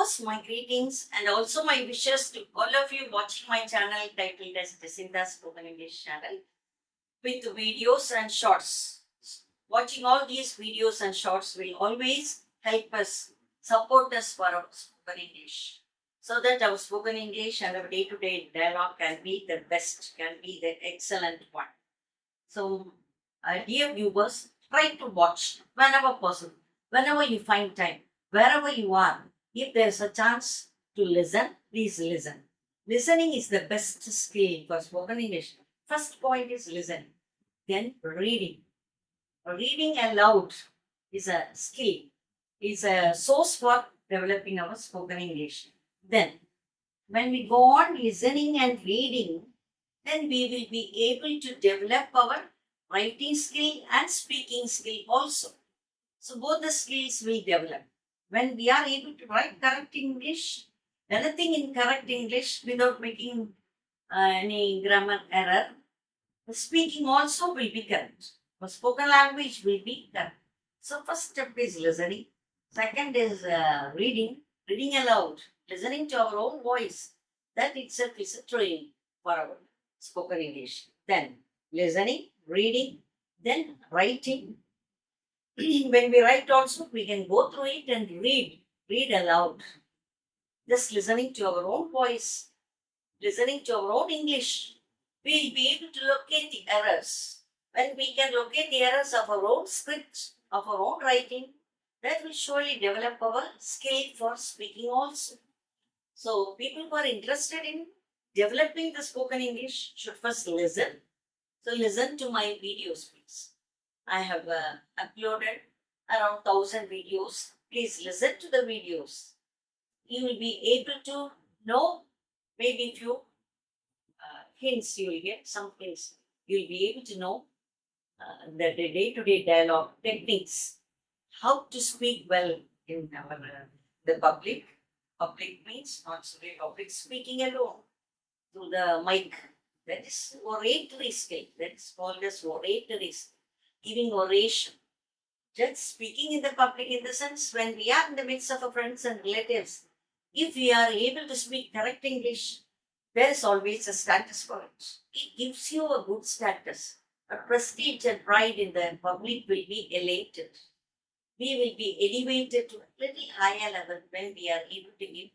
course, my greetings and also my wishes to all of you watching my channel titled as Jacinta Spoken English channel with videos and shorts. Watching all these videos and shorts will always help us, support us for our spoken English. So that our spoken English and our day to day dialogue can be the best, can be the excellent one. So, dear viewers, try to watch whenever possible, whenever you find time, wherever you are. If there's a chance to listen, please listen. Listening is the best skill for spoken English. First point is listening, then reading. Reading aloud is a skill, is a source for developing our spoken English. Then, when we go on listening and reading, then we will be able to develop our writing skill and speaking skill also. So both the skills will develop. When we are able to write correct English, anything in correct English without making any grammar error, the speaking also will be correct. The spoken language will be correct. So first step is listening. Second is reading aloud, listening to our own voice. That itself is a training for our spoken English. Then listening, reading, then writing. When we write also, we can go through it and read aloud. Just listening to our own voice, listening to our own English, we'll be able to locate the errors. When we can locate the errors of our own script, of our own writing, that will surely develop our skill for speaking also. So people who are interested in developing the spoken English should first listen. So listen to my videos, please. I have uploaded around 1,000 videos. Please listen to the videos. You will be able to know maybe few hints. You will get some hints. You will be able to know the day-to-day dialogue techniques, how to speak well in our the public. Public means not solely public speaking alone to the mic. That is oratory skill. That is called as oratory skill, giving oration. Just speaking in the public in the sense when we are in the midst of our friends and relatives, if we are able to speak correct English, there is always a status for it. It gives you a good status. A prestige and pride in the public will be elated. We will be elevated to a little higher level when we are able to give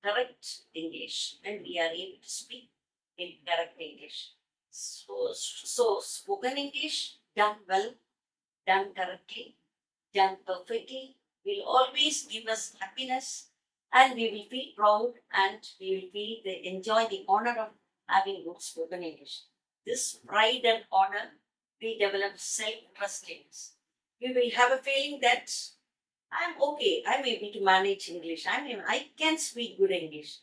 correct English, when we are able to speak in correct English. So spoken English done well, done correctly, done perfectly will always give us happiness and we will feel proud and we will feel enjoy the honor of having good spoken English. This pride and honor will develop self-trust in us. We will have a feeling that I'm okay, I'm able to manage English, I can speak good English.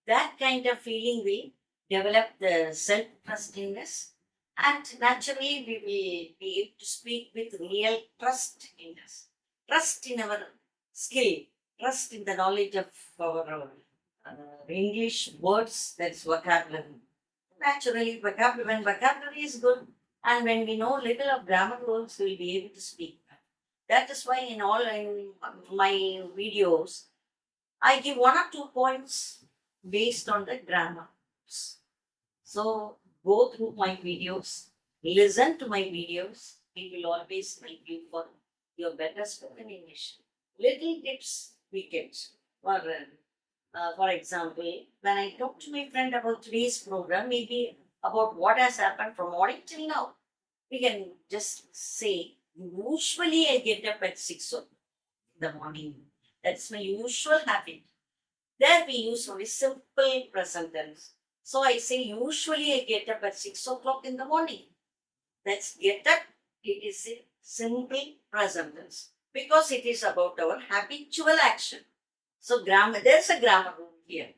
That kind of feeling will develop the self-trust in us and naturally we will be able to speak with real trust in us. Trust in our skill, trust in the knowledge of our English words, that's vocabulary. Naturally, when vocabulary is good and when we know little of grammar rules, we'll be able to speak. That is why in all in my videos, I give 1 or 2 points based on the grammar. So go through my videos, listen to my videos. It will always help you for your better spoken English. Little tips we get. For example, when I talk to my friend about today's program, maybe about what has happened from morning till now, we can just say, usually I get up at 6 o'clock in the morning. That's my usual habit. There we use only simple present tense. So I say, usually I get up at 6 o'clock in the morning. That's get up. It is a simple present tense because it is about our habitual action. So there's a grammar rule here.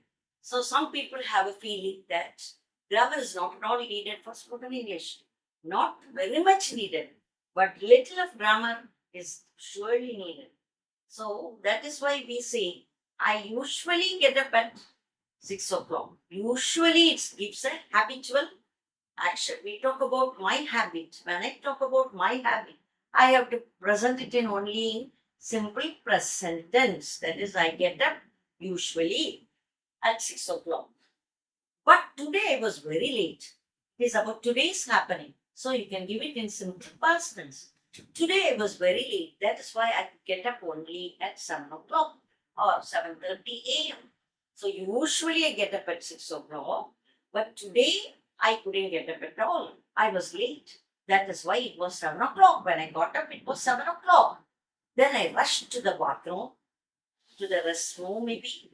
So some people have a feeling that grammar is not at all needed for spoken English. Not very much needed, but little of grammar is surely needed. So that is why we say, I usually get up at 6 o'clock. Usually it gives a habitual action. We talk about my habit. When I talk about my habit, I have to present it in only in simple present tense. That is, I get up usually at 6 o'clock. But today I was very late. It is about today's happening. So you can give it in simple past tense. Today I was very late. That is why I could get up only at 7 o'clock or 7:30 a.m. So usually I get up at 6 o'clock. But today I couldn't get up at all. I was late. That is why it was 7 o'clock. When I got up, it was 7 o'clock. Then I rushed to the bathroom, to the restroom maybe.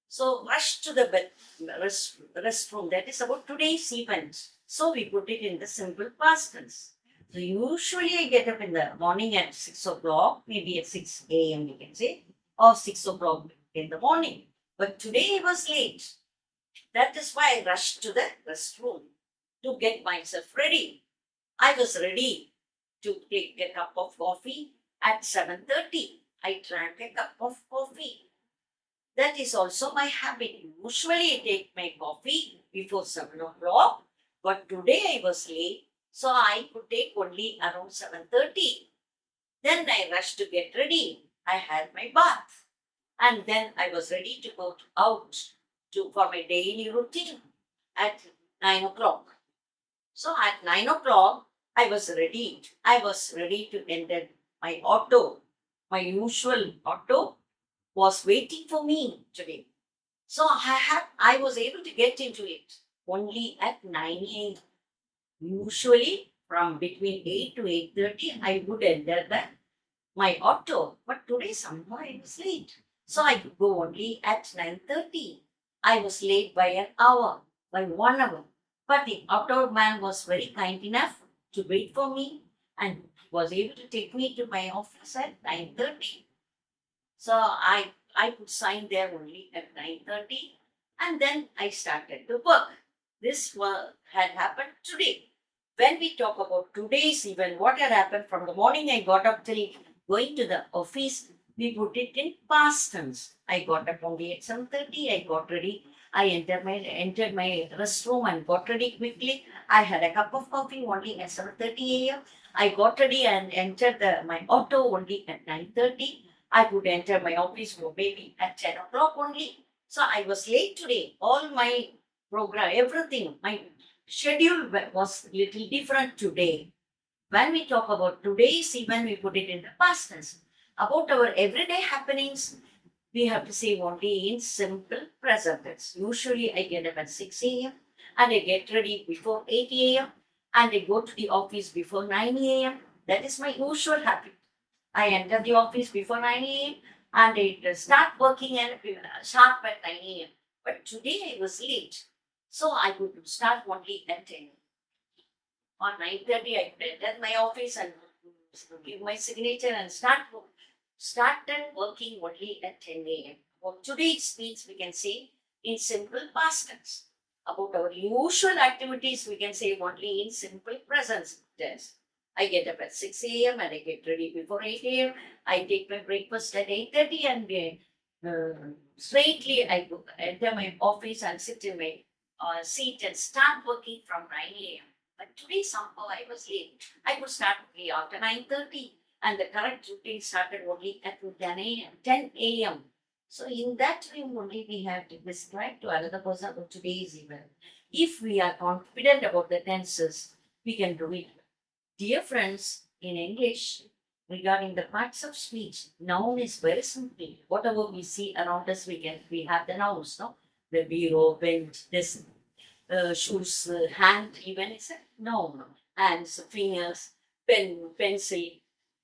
So rush to the restroom. That is about today's event. So we put it in the simple past tense. So usually I get up in the morning at 6 o'clock, maybe at 6 a.m. we can say, or 6 o'clock in the morning. But today I was late. That is why I rushed to the restroom to get myself ready. I was ready to take a cup of coffee at 7:30. I drank a cup of coffee. That is also my habit. Usually I take my coffee before 7 o'clock, but today I was late, so I could take only around 7:30. Then I rushed to get ready. I had my bath, and then I was ready to go out for my daily routine at 9 o'clock. So at 9 o'clock, I was ready. I was ready to enter my auto. My usual auto was waiting for me today. So I was able to get into it only at 9 a.m. Usually from between 8 to 8:30, I would enter my auto. But today somehow I was late. So I could go only at 9:30. I was late by an hour, by 1 hour. But the auto man was very kind enough to wait for me and was able to take me to my office at 9:30. So I could sign there only at 9:30, and then I started to work. This had happened today. When we talk about today's event, what had happened from the morning I got up till going to the office, we put it in past tense. I got up only at 7:30. I got ready. I entered my restroom and got ready quickly. I had a cup of coffee only at 7:30 a.m. I got ready and entered my auto only at 9:30. I could enter my office maybe at 10 o'clock only. So I was late today. All my program, everything, my schedule was little different today. When we talk about today's event, we put it in the past tense. About our everyday happenings, we have to say only in simple present tense. Usually I get up at 6 a.m. and I get ready before 8 a.m. and I go to the office before 9 a.m. That is my usual habit. I enter the office before 9 a.m. and I start working and sharp at 9 a.m. But today I was late. So I could start only at 10. On 9:30, I entered my office and give my signature and started working only at 10 a.m. For today's speech, we can say in simple past tense. About our usual activities, we can say only in simple present tense. I get up at 6 a.m. and I get ready before 8 a.m. I take my breakfast at 8:30 and straightly I enter my office and sit in my seat and start working from 9 a.m. But today somehow I was late. I could start only after 9:30 and the correct routine started only at 10 a.m. 10 a.m. So in that time only we have to describe to another person about today's event. If we are confident about the tenses, we can do it. Dear friends, in English, regarding the parts of speech, noun is very simple. Whatever we see around us, we have the nouns, no? The bureau, bench, this shoes, hand, even it's a noun. Hands, fingers, pen, pencil,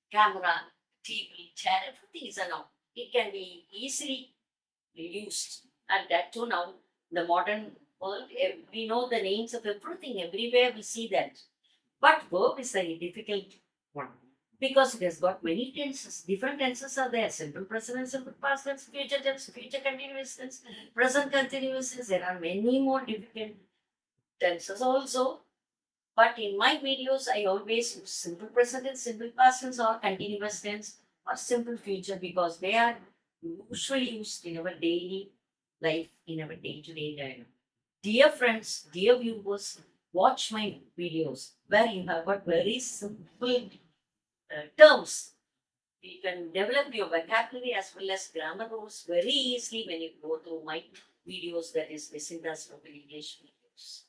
camera, TV, chair, everything is a noun. It can be easily used. And that too now, the modern world, we know the names of everything. Everywhere we see that. But verb is a difficult one because it has got many tenses. Different tenses are there: simple present and simple past tense, future continuous tense, present continuous tense. There are many more difficult tenses also. But in my videos, I always use simple present and simple past tense or continuous tense or simple future because they are usually used in our daily life, in our day-to-day life. Dear friends, dear viewers, watch my videos where you have got very simple terms. You can develop your vocabulary as well as grammar rules very easily when you go through my videos, that is Jacinta's Spoken English videos.